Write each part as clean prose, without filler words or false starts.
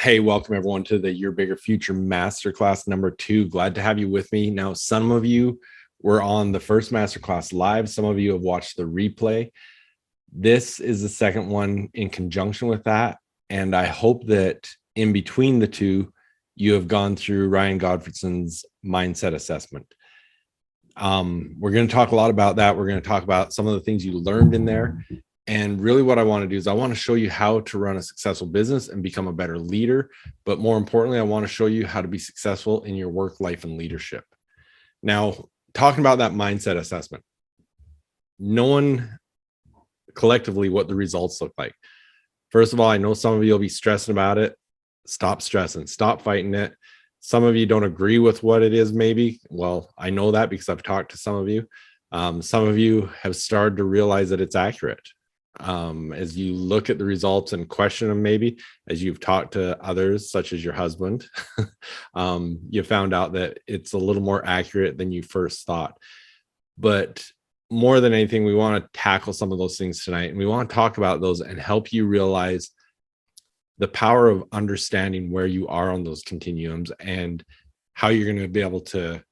Hey, welcome everyone to the Your Bigger Future Masterclass number 2. Glad to have you with me. Now, some of you were on the first Masterclass live. Some of you have watched the replay. This is the second one in conjunction with that. And I hope that in between the two, you have gone through Ryan Godfredson's mindset assessment. We're going to talk a lot about that. We're going to talk about some of the things you learned in there. And really what I want to do is I want to show you how to run a successful business and become a better leader. But more importantly, I want to show you how to be successful in your work, life, and leadership. Now, talking about that mindset assessment, knowing collectively what the results look like. First of all, I know some of you will be stressing about it. Stop stressing, stop fighting it. Some of you don't agree with what it is, maybe. Well, I know that because I've talked to some of you. Some of you have started to realize that it's accurate. As you look at the results and question them, maybe as you've talked to others, such as your husband, you found out that it's a little more accurate than you first thought. But more than anything, we want to tackle some of those things tonight, and we want to talk about those and help you realize the power of understanding where you are on those continuums and how you're going to be able to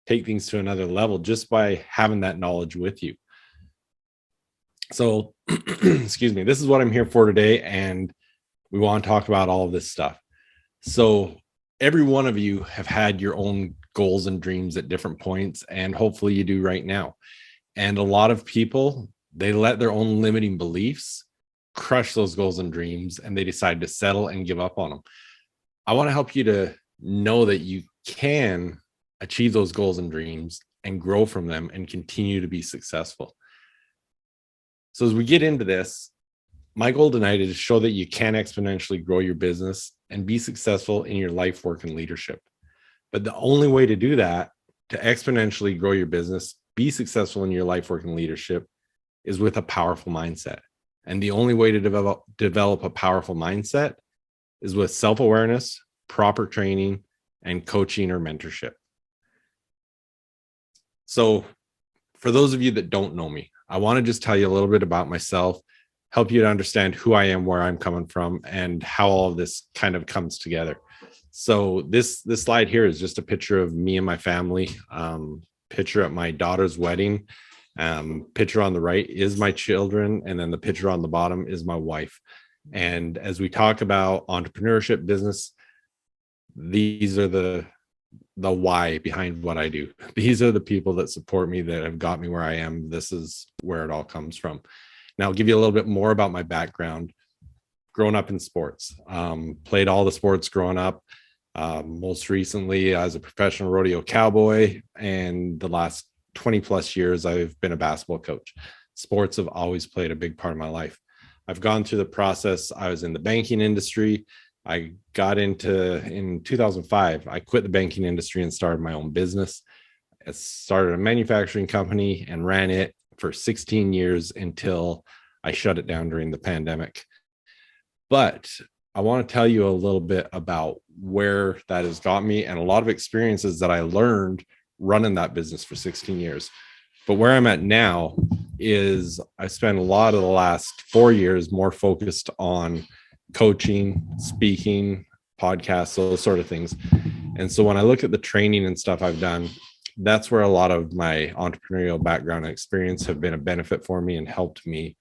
take things to another level just by having that knowledge with you. So, excuse me, this is what I'm here for today, and we want to talk about all of this stuff. So every one of you have had your own goals and dreams at different points, and hopefully you do right now. And a lot of people, they let their own limiting beliefs crush those goals and dreams, and they decide to settle and give up on them. I want to help you to know that you can achieve those goals and dreams and grow from them and continue to be successful. So as we get into this, my goal tonight is to show that you can exponentially grow your business and be successful in your life, work, and leadership. But the only way to do that, to exponentially grow your business, be successful in your life, work, and leadership, is with a powerful mindset. And the only way to develop a powerful mindset is with self-awareness, proper training, and coaching or mentorship. So for those of you that don't know me, I want to just tell you a little bit about myself, help you to understand who I am, where I'm coming from, and how all of this kind of comes together. So this slide here is just a picture of me and my family, picture at my daughter's wedding. Picture on the right is my children, and then the picture on the bottom is my wife. And as we talk about entrepreneurship, business, these are the why behind what I do. These are the people that support me, that have got me where I am. This is where it all comes from. Now, I'll give you a little bit more about my background. Growing up in sports, played all the sports growing up. Most recently as a professional rodeo cowboy, and the last 20 plus years, I've been a basketball coach. Sports have always played a big part of my life. I've gone through the process. I was in the banking industry. I got into, in 2005, I quit the banking industry and started my own business. I started a manufacturing company and ran it for 16 years until I shut it down during the pandemic. But I want to tell you a little bit about where that has got me and a lot of experiences that I learned running that business for 16 years. But where I'm at now is I spent a lot of the last 4 years more focused on coaching, speaking, podcasts, those sort of things. And so when I look at the training and stuff I've done, that's where a lot of my entrepreneurial background and experience have been a benefit for me and helped me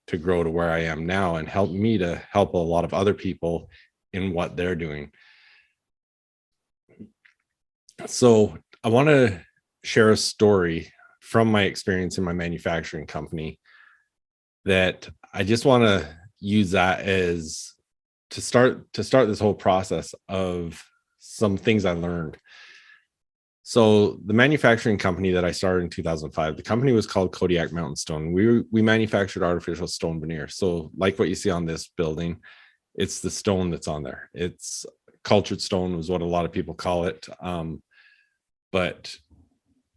to grow to where I am now, and helped me to help a lot of other people in what they're doing. So I want to share a story from my experience in my manufacturing company that I just want to use that as to start this whole process of some things I learned. So the manufacturing company that I started in 2005, the company was called Kodiak Mountain Stone. We manufactured artificial stone veneer. So like what you see on this building, it's the stone that's on there. It's cultured stone was what a lot of people call it. But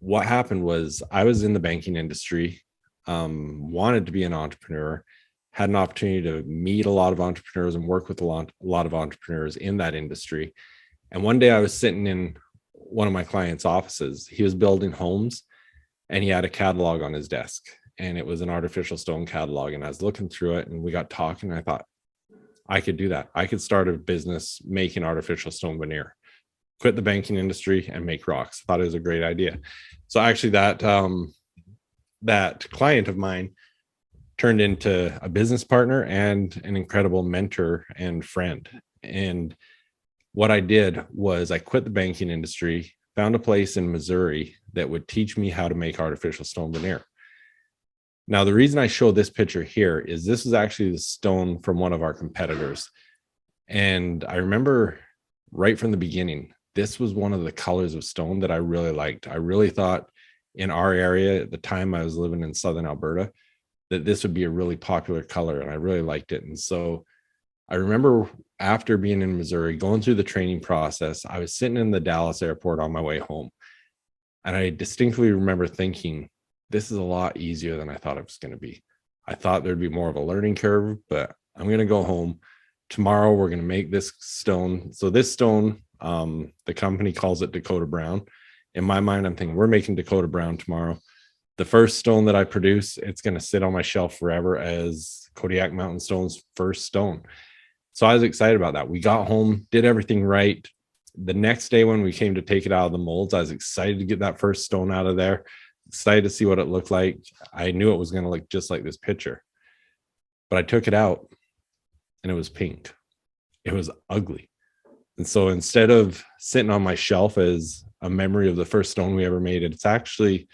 what happened was I was in the banking industry, wanted to be an entrepreneur, had an opportunity to meet a lot of entrepreneurs and work with a lot of entrepreneurs in that industry. And one day I was sitting in one of my clients' offices. He was building homes and he had a catalog on his desk, and it was an artificial stone catalog. And I was looking through it and we got talking, and I thought, I could do that. I could start a business making artificial stone veneer, quit the banking industry and make rocks. Thought it was a great idea. So actually that client of mine turned into a business partner and an incredible mentor and friend. And what I did was I quit the banking industry, found a place in Missouri that would teach me how to make artificial stone veneer. Now, the reason I show this picture here is this is actually the stone from one of our competitors. And I remember right from the beginning, this was one of the colors of stone that I really liked. I really thought in our area at the time I was living in Southern Alberta that this would be a really popular color, and I really liked it. And so I remember after being in Missouri, going through the training process, I was sitting in the Dallas airport on my way home. And I distinctly remember thinking, this is a lot easier than I thought it was going to be. I thought there'd be more of a learning curve, but I'm going to go home. Tomorrow, we're going to make this stone. So this stone, the company calls it Dakota Brown. In my mind, I'm thinking we're making Dakota Brown tomorrow. The first stone that I produce, it's going to sit on my shelf forever as Kodiak Mountain Stone's first stone. So I was excited about that. We got home, did everything right. The next day when we came to take it out of the molds, I was excited to get that first stone out of there, excited to see what it looked like. I knew it was going to look just like this picture, but I took it out and it was pink. It was ugly. And so instead of sitting on my shelf as a memory of the first stone we ever made, it's actually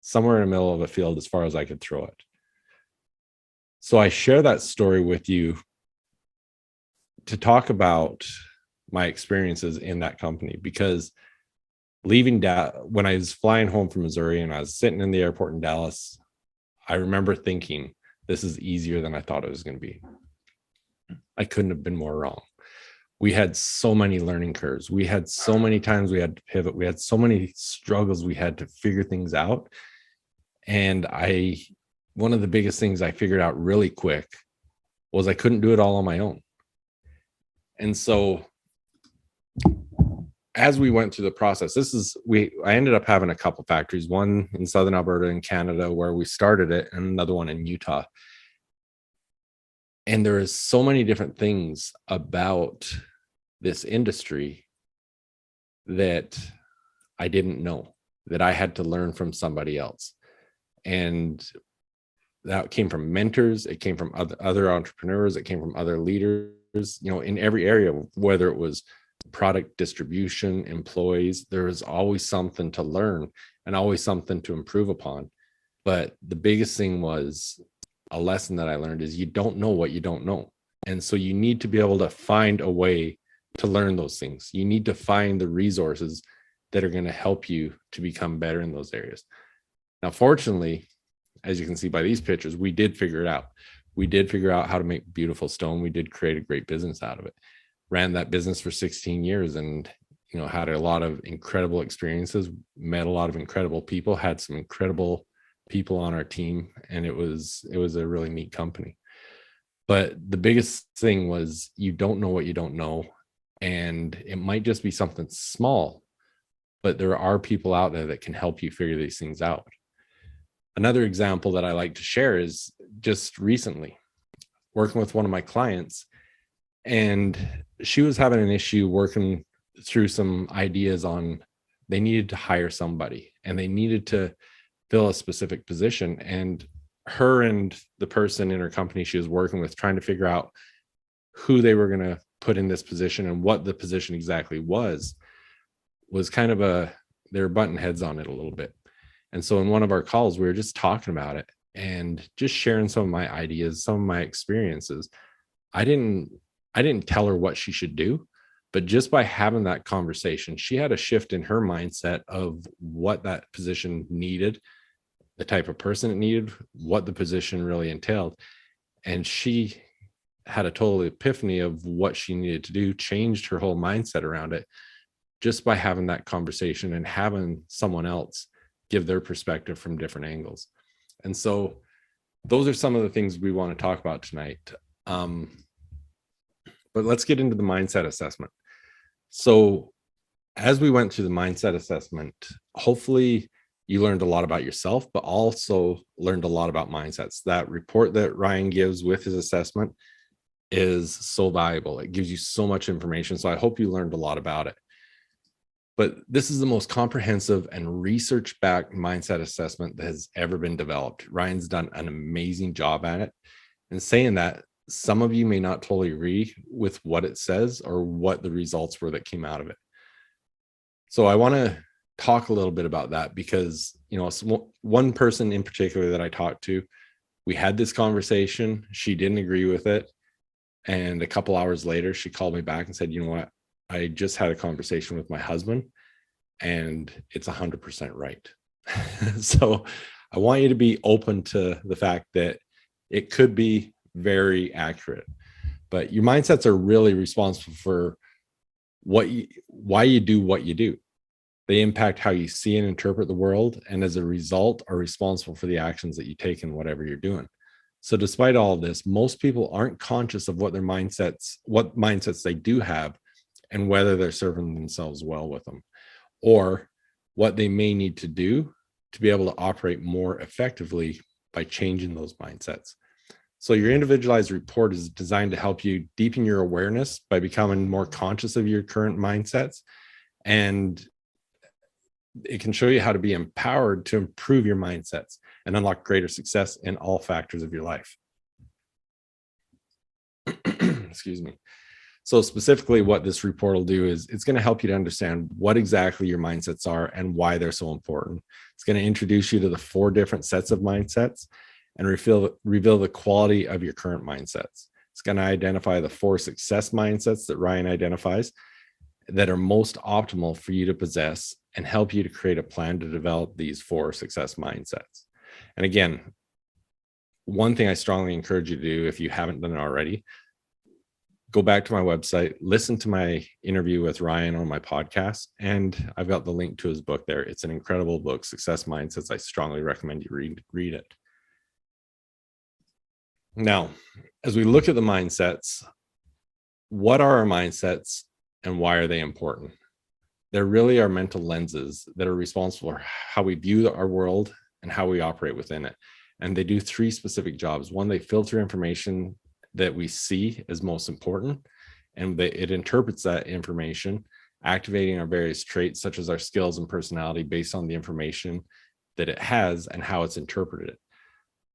somewhere in the middle of a field as far as I could throw it. So I share that story with you to talk about my experiences in that company, because leaving when I was flying home from Missouri and I was sitting in the airport in Dallas, I remember thinking, this is easier than I thought it was going to be. I couldn't have been more wrong. We had so many learning curves. We had so many times we had to pivot. We had so many struggles. We had to figure things out. And one of the biggest things I figured out really quick was I couldn't do it all on my own. And so as we went through the process, I ended up having a couple factories, one in Southern Alberta in Canada where we started it, and another one in Utah. And there is so many different things about this industry that I didn't know, that I had to learn from somebody else. And that came from mentors. It came from other entrepreneurs. It came from other leaders, in every area, whether it was product distribution, employees, there was always something to learn and always something to improve upon. But the biggest thing was a lesson that I learned is you don't know what you don't know. And so you need to be able to find a way to learn those things. You need to find the resources that are going to help you to become better in those areas. Now, fortunately, as you can see by these pictures, we did figure it out. We did figure out how to make beautiful stone. We did create a great business out of it. Ran that business for 16 years and, had a lot of incredible experiences, met a lot of incredible people, had some incredible people on our team. And it was a really neat company. But the biggest thing was you don't know what you don't know. And it might just be something small, but there are people out there that can help you figure these things out. Another example that I like to share is just recently working with one of my clients, and she was having an issue working through some ideas on they needed to hire somebody and they needed to fill a specific position. And her and the person in her company she was working with trying to figure out who they were going to put in this position and what the position exactly was kind of they were butting heads on it a little bit. And so in one of our calls, we were just talking about it and just sharing some of my ideas, some of my experiences. I didn't tell her what she should do, but just by having that conversation, she had a shift in her mindset of what that position needed, the type of person it needed, what the position really entailed. And she had a total epiphany of what she needed to do, changed her whole mindset around it just by having that conversation and having someone else give their perspective from different angles. And so those are some of the things we want to talk about tonight. But let's get into the mindset assessment. So as we went through the mindset assessment, hopefully you learned a lot about yourself, but also learned a lot about mindsets. That report that Ryan gives with his assessment, is so valuable. It gives you so much information. So I hope you learned a lot about it. But this is the most comprehensive and research-backed mindset assessment that has ever been developed. Ryan's done an amazing job at it. And saying that, some of you may not totally agree with what it says or what the results were that came out of it. So I want to talk a little bit about that because, one person in particular that I talked to, we had this conversation. She didn't agree with it. And a couple hours later, she called me back and said, you know what? I just had a conversation with my husband and it's 100% right. So I want you to be open to the fact that it could be very accurate, but your mindsets are really responsible for why you do what you do. They impact how you see and interpret the world, and as a result are responsible for the actions that you take in whatever you're doing. So despite all of this, most people aren't conscious of what mindsets they do have, and whether they're serving themselves well with them, or what they may need to do to be able to operate more effectively by changing those mindsets. So your individualized report is designed to help you deepen your awareness by becoming more conscious of your current mindsets. And it can show you how to be empowered to improve your mindsets and unlock greater success in all factors of your life. Excuse me. So specifically what this report will do is it's going to help you to understand what exactly your mindsets are and why they're so important. It's going to introduce you to the 4 different sets of mindsets and reveal the quality of your current mindsets. It's going to identify the 4 success mindsets that Ryan identifies that are most optimal for you to possess and help you to create a plan to develop these 4 success mindsets. And again, one thing I strongly encourage you to do if you haven't done it already, go back to my website, listen to my interview with Ryan on my podcast, and I've got the link to his book there. It's an incredible book, Success Mindsets. I strongly recommend you read it. Now, as we look at the mindsets, what are our mindsets and why are they important? They're really our mental lenses that are responsible for how we view our world and how we operate within it. And they do 3 specific jobs. One, they filter information that we see as most important, and it interprets that information, activating our various traits such as our skills and personality based on the information that it has and how it's interpreted,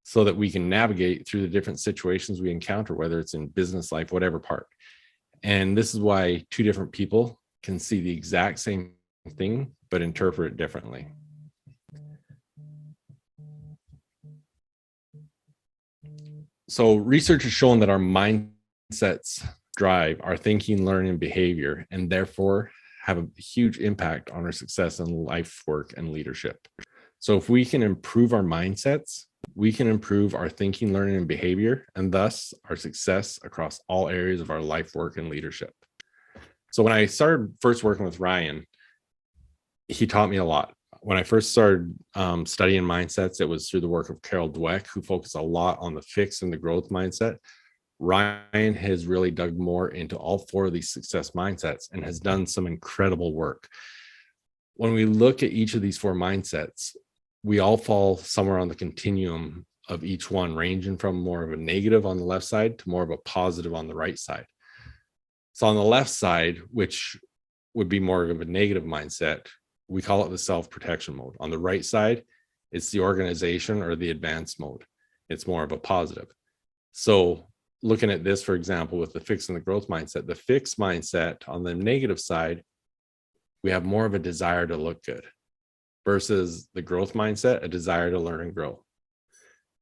so that we can navigate through the different situations we encounter, whether it's in business life, whatever part. And this is why 2 different people can see the exact same thing but interpret it differently. So research has shown that our mindsets drive our thinking, learning, and behavior, and therefore have a huge impact on our success in life, work, and leadership. So if we can improve our mindsets, we can improve our thinking, learning, and behavior, and thus our success across all areas of our life, work, and leadership. So when I started first working with Ryan, he taught me a lot. When I first started studying mindsets, it was through the work of Carol Dweck, who focused a lot on the fixed and the growth mindset. Ryan has really dug more into all 4 of these success mindsets and has done some incredible work. When we look at each of these 4 mindsets, we all fall somewhere on the continuum of each one, ranging from more of a negative on the left side to more of a positive on the right side. So on the left side, which would be more of a negative mindset, we call it the self-protection mode. On the right side, it's the organization or the advanced mode. It's more of a positive. So looking at this, for example, with the fixed and the growth mindset, the fixed mindset on the negative side, we have more of a desire to look good, versus the growth mindset, a desire to learn and grow.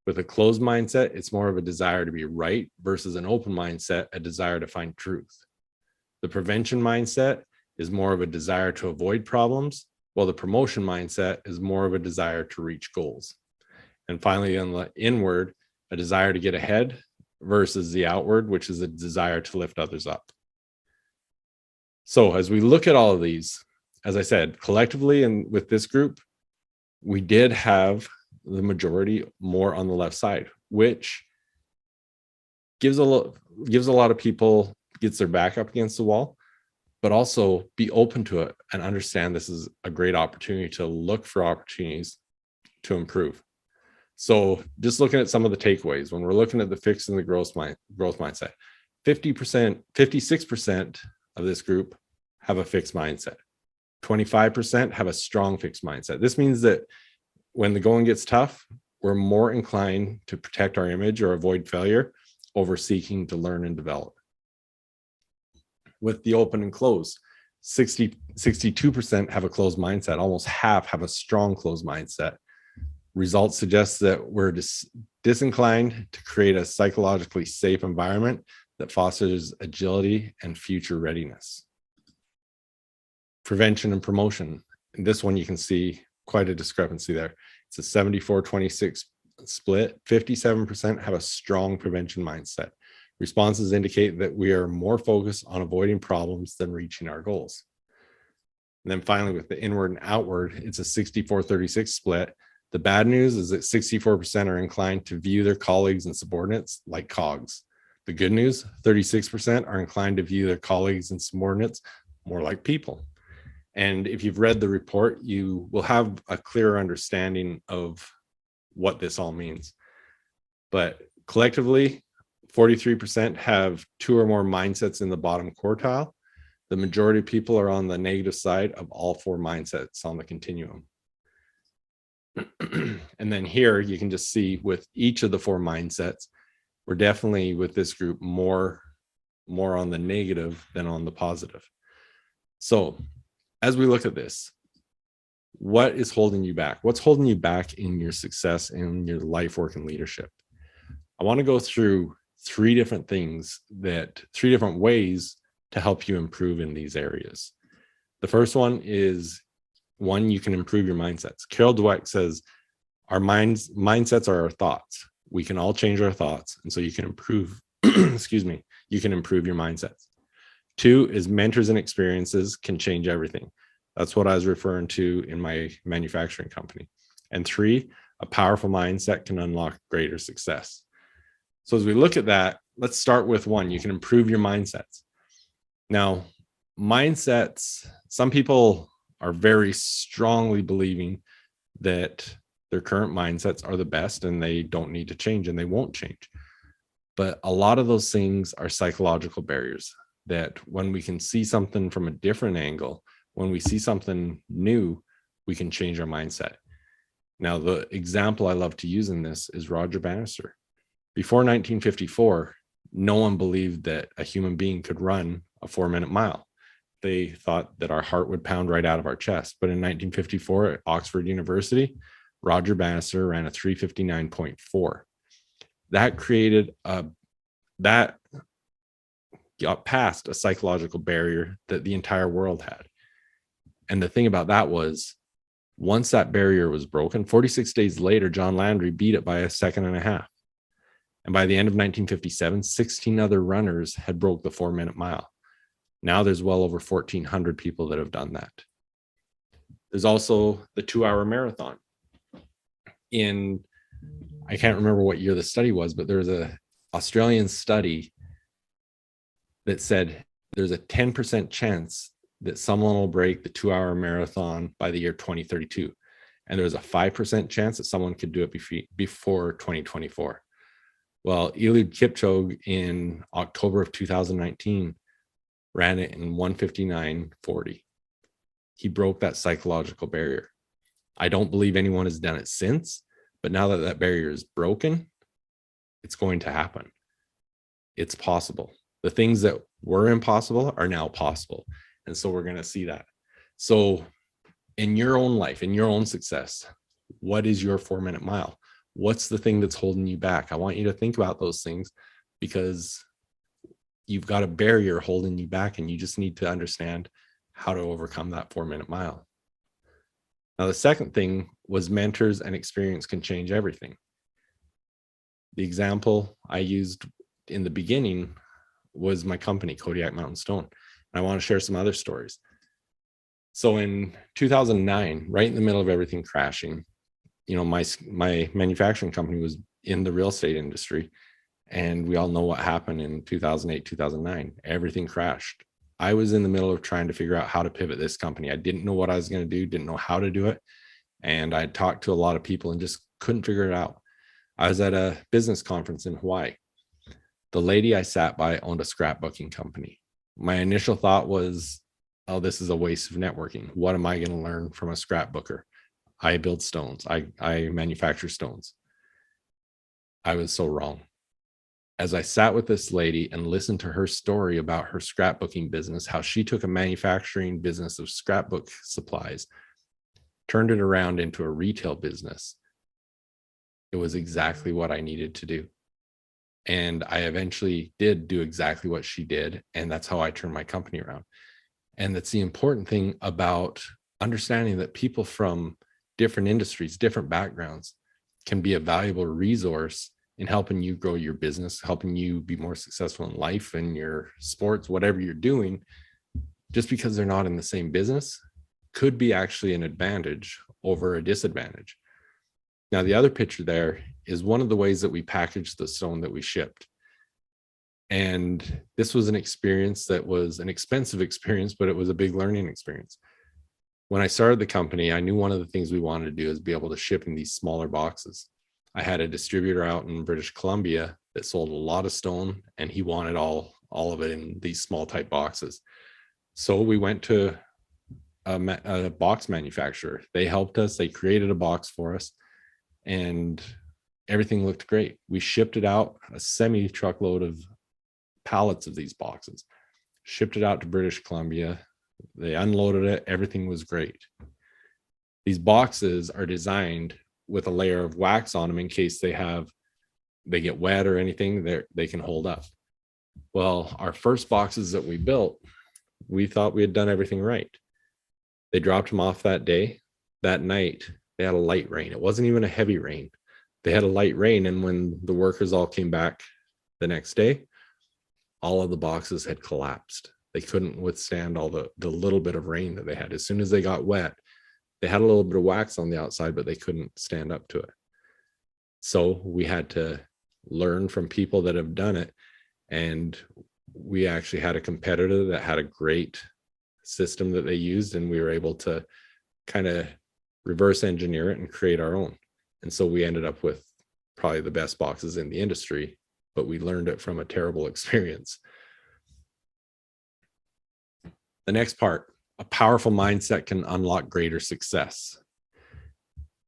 With a closed mindset, it's more of a desire to be right, versus an open mindset, a desire to find truth. The prevention mindset is more of a desire to avoid problems, while the promotion mindset is more of a desire to reach goals. And finally, on the inward, a desire to get ahead, versus the outward, which is a desire to lift others up. So as we look at all of these, as I said, collectively and with this group, we did have the majority more on the left side, which gives a lot of people, gets their back up against the wall, but also be open to it and understand this is a great opportunity to look for opportunities to improve. So just looking at some of the takeaways, when we're looking at the fixed and the growth mindset, 56% of this group have a fixed mindset. 25% have a strong fixed mindset. This means that when the going gets tough, we're more inclined to protect our image or avoid failure over seeking to learn and develop. With the open and close, 62% have a closed mindset. Almost half have a strong closed mindset. Results suggest that we're disinclined to create a psychologically safe environment that fosters agility and future readiness. Prevention and promotion. In this one, you can see quite a discrepancy there. It's a 74-26 split. 57% have a strong prevention mindset. Responses indicate that we are more focused on avoiding problems than reaching our goals. And then finally, with the inward and outward, it's a 64-36 split. The bad news is that 64% are inclined to view their colleagues and subordinates like cogs. The good news, 36% are inclined to view their colleagues and subordinates more like people. And if you've read the report, you will have a clearer understanding of what this all means. But collectively, 43% have 2 or more mindsets in the bottom quartile. The majority of people are on the negative side of all 4 mindsets on the continuum. And then here you can just see with each of the 4 mindsets, we're definitely with this group more on the negative than on the positive. So as we look at this, what is holding you back? What's holding you back in your success in your life, work, and leadership? I want to go through 3 different things 3 different ways to help you improve in these areas. The first one is you can improve your mindsets. Carol Dweck says, our mindsets are our thoughts. We can all change our thoughts. And so you can improve, you can improve your mindsets. 2 is mentors and experiences can change everything. That's what I was referring to in my manufacturing company. And 3, a powerful mindset can unlock greater success. So as we look at that, let's start with 1. You can improve your mindsets. Now, mindsets, some people are very strongly believing that their current mindsets are the best and they don't need to change and they won't change. But a lot of those things are psychological barriers that when we can see something from a different angle, when we see something new, we can change our mindset. Now, the example I love to use in this is Roger Bannister. Before 1954, no one believed that a human being could run a 4-minute mile. They thought that our heart would pound right out of our chest. But in 1954 at Oxford University, Roger Bannister ran a 3:59.4. That created that got past a psychological barrier that the entire world had. And the thing about that was, once that barrier was broken, 46 days later, John Landry beat it by a 1.5 seconds. And by the end of 1957, 16 other runners had broke the 4-minute mile. Now there's well over 1,400 people that have done that. There's also the 2-hour marathon. I can't remember what year the study was, but there's an Australian study that said there's a 10% chance that someone will break the 2-hour marathon by the year 2032. And there's a 5% chance that someone could do it before 2024. Well, Eliud Kipchoge in October of 2019 ran it in 1:59.40. He broke that psychological barrier. I don't believe anyone has done it since, but now that that barrier is broken, it's going to happen. It's possible. The things that were impossible are now possible. And so we're going to see that. So in your own life, in your own success, what is your 4-minute mile? What's the thing that's holding you back? I want you to think about those things because you've got a barrier holding you back and you just need to understand how to overcome that 4-minute mile. Now, the second thing was mentors and experience can change everything. The example I used in the beginning was my company, Kodiak Mountain Stone. And I want to share some other stories. So in 2009, right in the middle of everything crashing, my manufacturing company was in the real estate industry. And we all know what happened in 2008, 2009. Everything crashed. I was in the middle of trying to figure out how to pivot this company. I didn't know what I was going to do, didn't know how to do it. And I talked to a lot of people and just couldn't figure it out. I was at a business conference in Hawaii. The lady I sat by owned a scrapbooking company. My initial thought was, oh, this is a waste of networking. What am I going to learn from a scrapbooker? I build stones. I manufacture stones. I was so wrong. As I sat with this lady and listened to her story about her scrapbooking business, how she took a manufacturing business of scrapbook supplies, turned it around into a retail business, it was exactly what I needed to do. And I eventually did do exactly what she did. And that's how I turned my company around. And that's the important thing about understanding that people from different industries, different backgrounds can be a valuable resource in helping you grow your business, helping you be more successful in life and your sports, whatever you're doing. Just because they're not in the same business could be actually an advantage over a disadvantage. Now, the other picture there is one of the ways that we packaged the stone that we shipped. And this was an experience that was an expensive experience, but it was a big learning experience. When I started the company, I knew one of the things we wanted to do is be able to ship in these smaller boxes. I had a distributor out in British Columbia that sold a lot of stone, and he wanted all of it in these small type boxes. So we went to a box manufacturer. They helped us. They created a box for us, and everything looked great. We shipped it out, a semi truckload of pallets of these boxes, shipped it out to British Columbia. They unloaded it. Everything was great. These boxes are designed with a layer of wax on them in case they get wet or anything, they can hold up. Well, our first boxes that we built, we thought we had done everything right. They dropped them off that day. That night, they had a light rain. It wasn't even a heavy rain. They had a light rain. And when the workers all came back the next day, all of the boxes had collapsed. They couldn't withstand all the little bit of rain that they had. As soon as they got wet, they had a little bit of wax on the outside, but they couldn't stand up to it. So we had to learn from people that have done it. And we actually had a competitor that had a great system that they used, and we were able to kind of reverse engineer it and create our own. And so we ended up with probably the best boxes in the industry, but we learned it from a terrible experience. The next part, a powerful mindset can unlock greater success.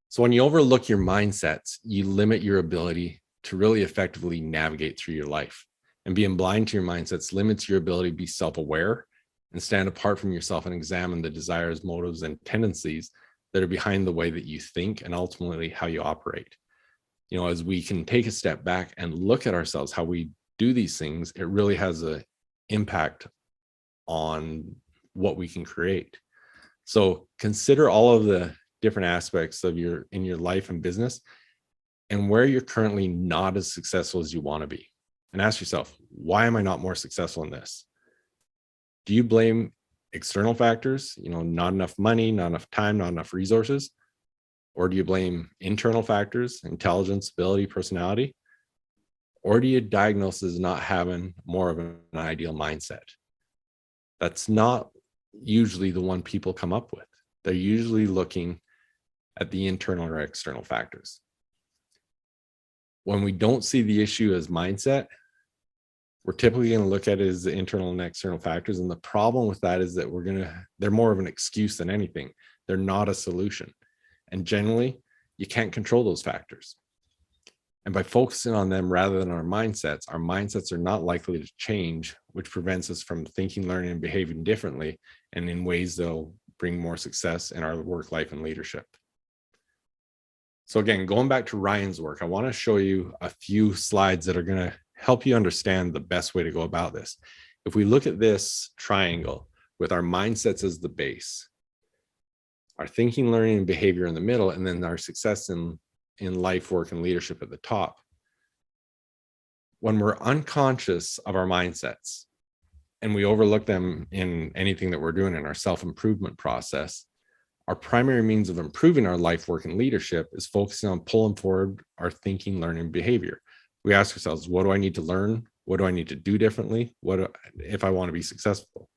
So when you overlook your mindsets, you limit your ability to really effectively navigate through your life. And being blind to your mindsets limits your ability to be self-aware and stand apart from yourself and examine the desires, motives, and tendencies that are behind the way that you think and ultimately how you operate. You know, as we can take a step back and look at ourselves, how we do these things, it really has an impact on what we can create. So consider all of the different aspects of your life and business and where you're currently not as successful as you want to be. And ask yourself, why am I not more successful in this? Do you blame external factors, not enough money, not enough time, not enough resources? Or do you blame internal factors, intelligence, ability, personality? Or do you diagnose as not having more of an ideal mindset? That's not usually the one people come up with. They're usually looking at the internal or external factors. When we don't see the issue as mindset, we're typically going to look at it as the internal and external factors. And the problem with that is that they're more of an excuse than anything. They're not a solution. And generally, you can't control those factors. And by focusing on them rather than our mindsets are not likely to change, which prevents us from thinking, learning, and behaving differently and in ways that'll bring more success in our work life and leadership. So again, going back to Ryan's work, I want to show you a few slides that are going to help you understand the best way to go about this. If we look at this triangle with our mindsets as the base, our thinking, learning, and behavior in the middle, and then our success in life, work, and leadership at the top. When we're unconscious of our mindsets and we overlook them in anything that we're doing in our self-improvement process, our primary means of improving our life, work, and leadership is focusing on pulling forward our thinking, learning, and behavior. We ask ourselves, what do I need to learn? What do I need to do differently? If I want to be successful?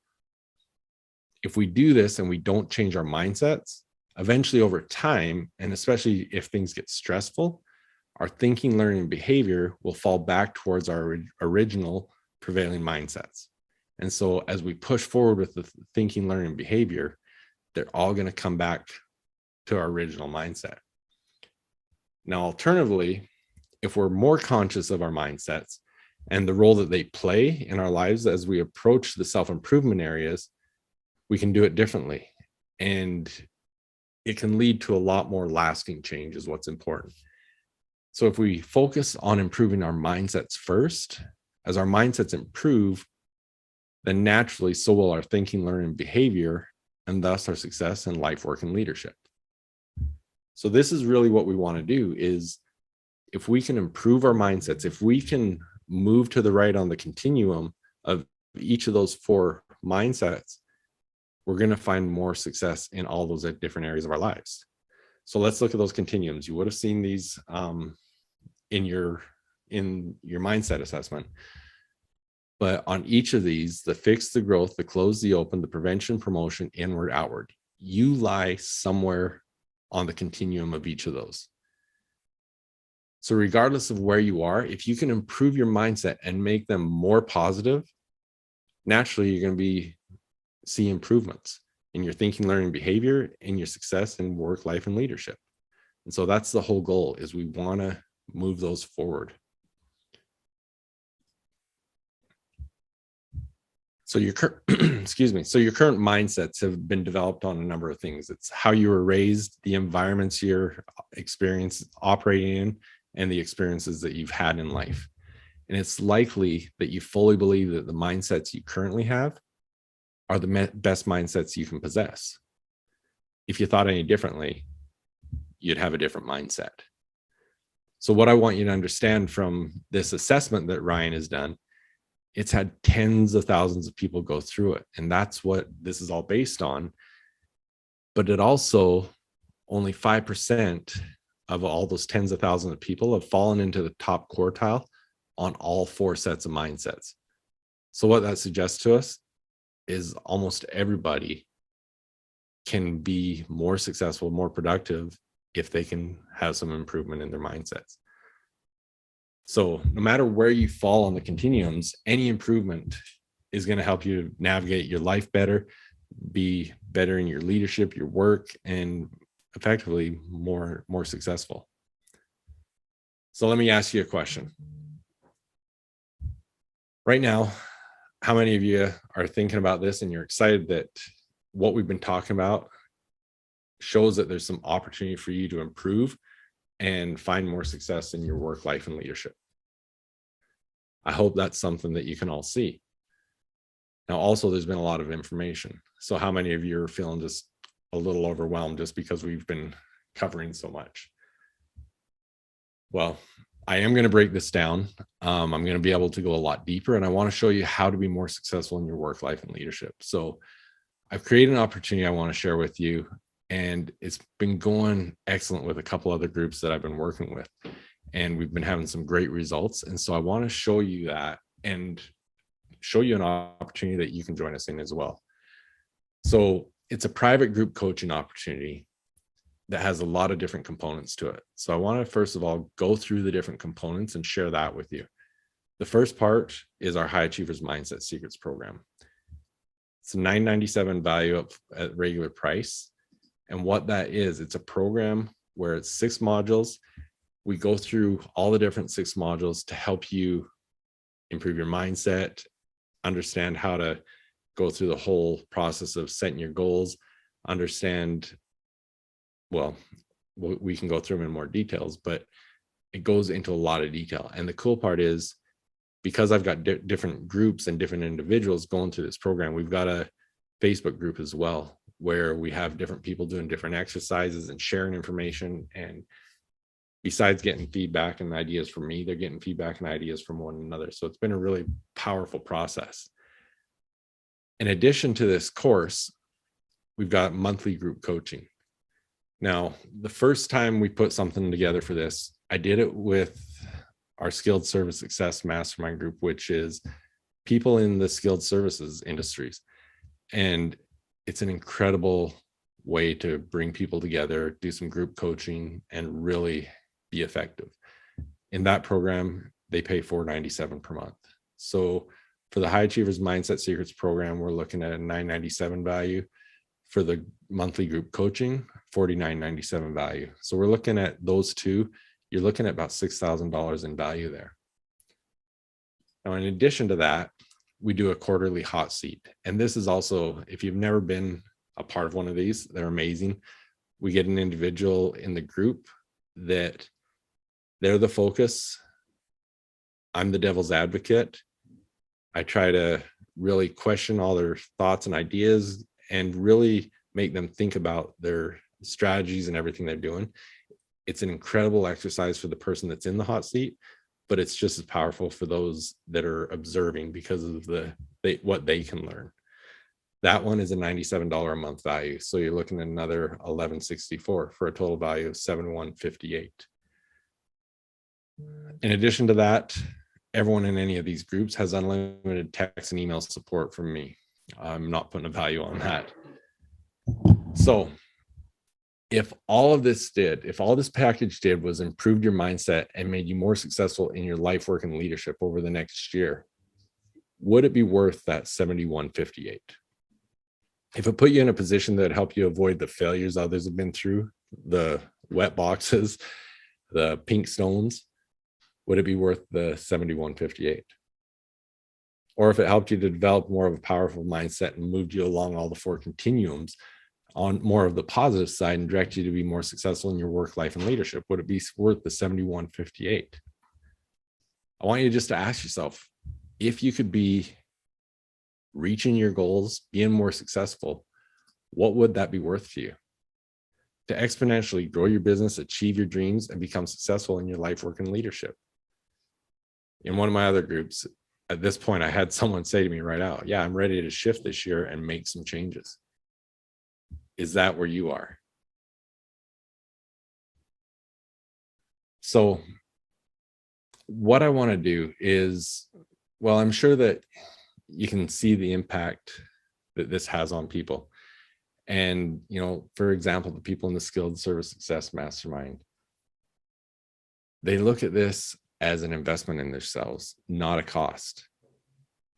If we do this and we don't change our mindsets, eventually over time, and especially if things get stressful, our thinking, learning, and behavior will fall back towards our original prevailing mindsets. And so as we push forward with the thinking, learning, and behavior, they're all going to come back to our original mindset. Now, alternatively, if we're more conscious of our mindsets and the role that they play in our lives as we approach the self-improvement areas, we can do it differently. And it can lead to a lot more lasting change is what's important. So if we focus on improving our mindsets first, as our mindsets improve, then naturally so will our thinking, learning, and behavior, and thus our success in life, work, and leadership. So this is really what we want to do is if we can improve our mindsets, if we can move to the right on the continuum of each of those 4 mindsets, we're going to find more success in all those different areas of our lives. So let's look at those continuums. You would have seen these in your mindset assessment. But on each of these, the fix, the growth, the close, the open, the prevention, promotion, inward, outward, you lie somewhere on the continuum of each of those. So regardless of where you are, if you can improve your mindset and make them more positive, naturally you're going to see improvements in your thinking, learning, behavior, in your success in work, life, and leadership. And so that's the whole goal, is we want to move those forward. So your current, so your current mindsets have been developed on a number of things. It's how you were raised, the environments you're operating in, and the experiences that you've had in life. And it's likely that you fully believe that the mindsets you currently have are the best mindsets you can possess. If you thought any differently, you'd have a different mindset. So what I want you to understand from this assessment that Ryan has done, it's had tens of thousands of people go through it. And that's what this is all based on. But it also, only 5% of all those tens of thousands of people have fallen into the top quartile on all 4 sets of mindsets. So what that suggests to us is almost everybody can be more successful, more productive if they can have some improvement in their mindsets. So no matter where you fall on the continuums, any improvement is going to help you navigate your life better, be better in your leadership, your work, and effectively more successful. So let me ask you a question. Right now, how many of you are thinking about this and you're excited that what we've been talking about shows that there's some opportunity for you to improve and find more success in your work, life, and leadership? I hope that's something that you can all see. Now, also, there's been a lot of information. So how many of you are feeling just a little overwhelmed just because we've been covering so much? Well, I am going to break this down. I'm going to be able to go a lot deeper, and I want to show you how to be more successful in your work, life, and leadership. So I've created an opportunity I want to share with you, and it's been going excellent with a couple other groups that I've been working with, and we've been having some great results. And so I want to show you that and show you an opportunity that you can join us in as well. So it's a private group coaching opportunity that has a lot of different components to it. So I want to first of all go through the different components and share that with you. The first part is our High Achievers Mindset Secrets program. It's a $9.97 value up at regular price. And what that is, it's a program where it's 6 modules. We go through all the different 6 modules to help you improve your mindset, understand how to go through the whole process of setting your goals, understand, well, we can go through them in more details, but it goes into a lot of detail. And the cool part is, because I've got different groups and different individuals going through this program, we've got a Facebook group as well, where we have different people doing different exercises and sharing information. And besides getting feedback and ideas from me, they're getting feedback and ideas from one another. So it's been a really powerful process. In addition to this course, we've got monthly group coaching. Now, the first time we put something together for this, I did it with our Skilled Service Success Mastermind group, which is people in the skilled services industries. And it's an incredible way to bring people together, do some group coaching, and really be effective. In that program, they pay $497 per month. So for the High Achievers Mindset Secrets program, we're looking at a $997 value. For the monthly group coaching, $49.97 value. So we're looking at those two. You're looking at about $6,000 in value there. Now, in addition to that, we do a quarterly hot seat. And this is also, if you've never been a part of one of these, they're amazing. We get an individual in the group that they're the focus. I'm the devil's advocate. I try to really question all their thoughts and ideas and really make them think about their strategies and everything they're doing. It's an incredible exercise for the person that's in the hot seat, but it's just as powerful for those that are observing because of what they can learn. That one is a $97 a month value. So you're looking at another $1,164 for a total value of $7,158. In addition to that, everyone in any of these groups has unlimited text and email support from me. I'm not putting a value on that. So if all this package did was improved your mindset and made you more successful in your life, work, and leadership over the next year, would it be worth that $7,158? If it put you in a position that helped you avoid the failures others have been through, the wet boxes, the pink stones, would it be worth the $7,158? Or if it helped you to develop more of a powerful mindset and moved you along all the four continuums on more of the positive side and direct you to be more successful in your work, life, and leadership, would it be worth the $7,158? I want you just to ask yourself, if you could be reaching your goals, being more successful, what would that be worth to you? To exponentially grow your business, achieve your dreams, and become successful in your life, work, and leadership. In one of my other groups, at this point, I had someone say to me right out, yeah, I'm ready to shift this year and make some changes. Is that where you are? So what I want to do is, well, I'm sure that you can see the impact that this has on people. And, for example, the people in the Skilled Service Success Mastermind, they look at this as an investment in themselves, not a cost.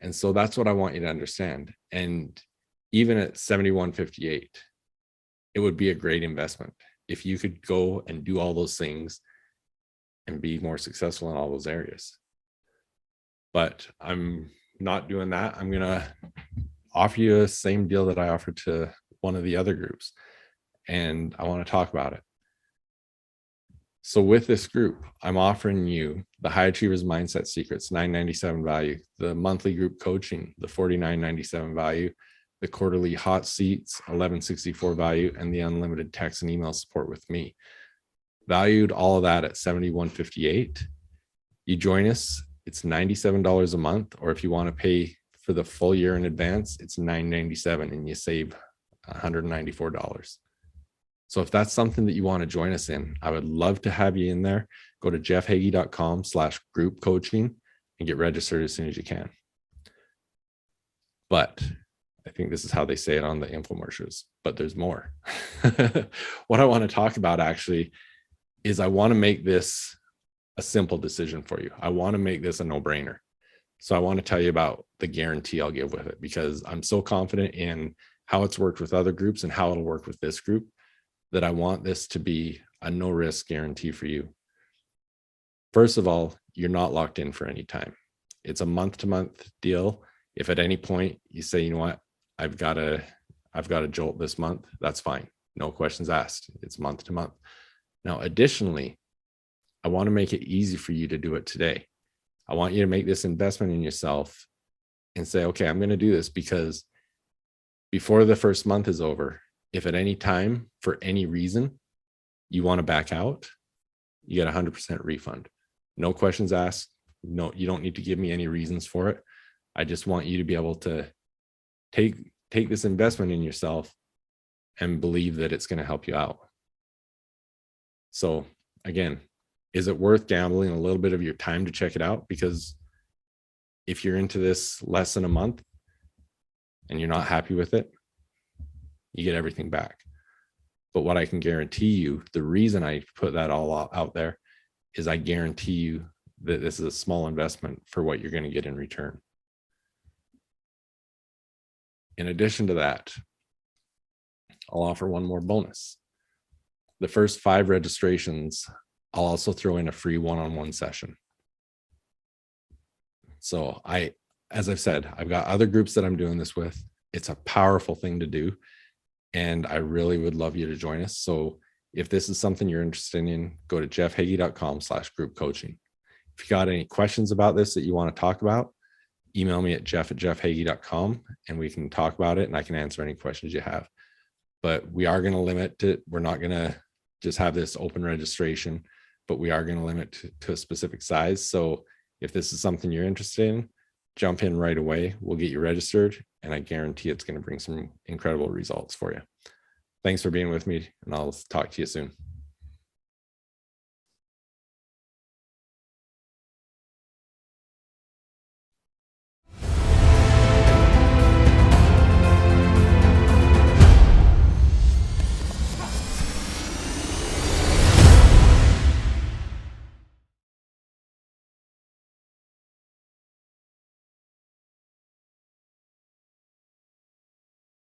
And so that's what I want you to understand. And even at $7,158, it would be a great investment if you could go and do all those things and be more successful in all those areas. But I'm not doing that. I'm going to offer you the same deal that I offered to one of the other groups, and I want to talk about it. So with this group, I'm offering you the High Achievers Mindset Secrets, $997 value, the monthly group coaching, the $49.97 value, the quarterly hot seats, $11.64 value, and the unlimited text and email support with me. Valued all of that at $7,158. You join us, it's $97 a month, or if you want to pay for the full year in advance, it's $997 and you save $194. So if that's something that you want to join us in, I would love to have you in there. Go to jeffhagee.com/group coaching and get registered as soon as you can. But I think this is how they say it on the infomercials, but there's more. What I want to talk about actually is I want to make this a simple decision for you. I want to make this a no-brainer. So I want to tell you about the guarantee I'll give with it, because I'm so confident in how it's worked with other groups and how it'll work with this group that I want this to be a no-risk guarantee for you. First of all, you're not locked in for any time. It's a month-to-month deal. If at any point you say, you know what, I've got a jolt this month, that's fine. No questions asked. It's month to month. Now, additionally, I want to make it easy for you to do it today. I want you to make this investment in yourself and say, okay, I'm going to do this because before the first month is over, if at any time, for any reason, you want to back out, you get 100% refund. No questions asked. No, you don't need to give me any reasons for it. I just want you to be able to take this investment in yourself and believe that it's going to help you out. So again, is it worth gambling a little bit of your time to check it out? Because if you're into this less than a month and you're not happy with it, you get everything back. But what I can guarantee you, the reason I put that all out there is I guarantee you that this is a small investment for what you're going to get in return. In addition to that, I'll offer one more bonus. The first 5 registrations, I'll also throw in a free one-on-one session. So as I've said, I've got other groups that I'm doing this with. It's a powerful thing to do. And I really would love you to join us. So if this is something you're interested in, go to jeffhagee.com/group coaching. If you got any questions about this that you want to talk about, email me at jeff@jeffhagee.com and we can talk about it and I can answer any questions you have. But we are going to limit it. We're not going to just have this open registration, but we are going to limit to a specific size. So if this is something you're interested in, jump in right away. We'll get you registered and I guarantee it's going to bring some incredible results for you. Thanks for being with me and I'll talk to you soon.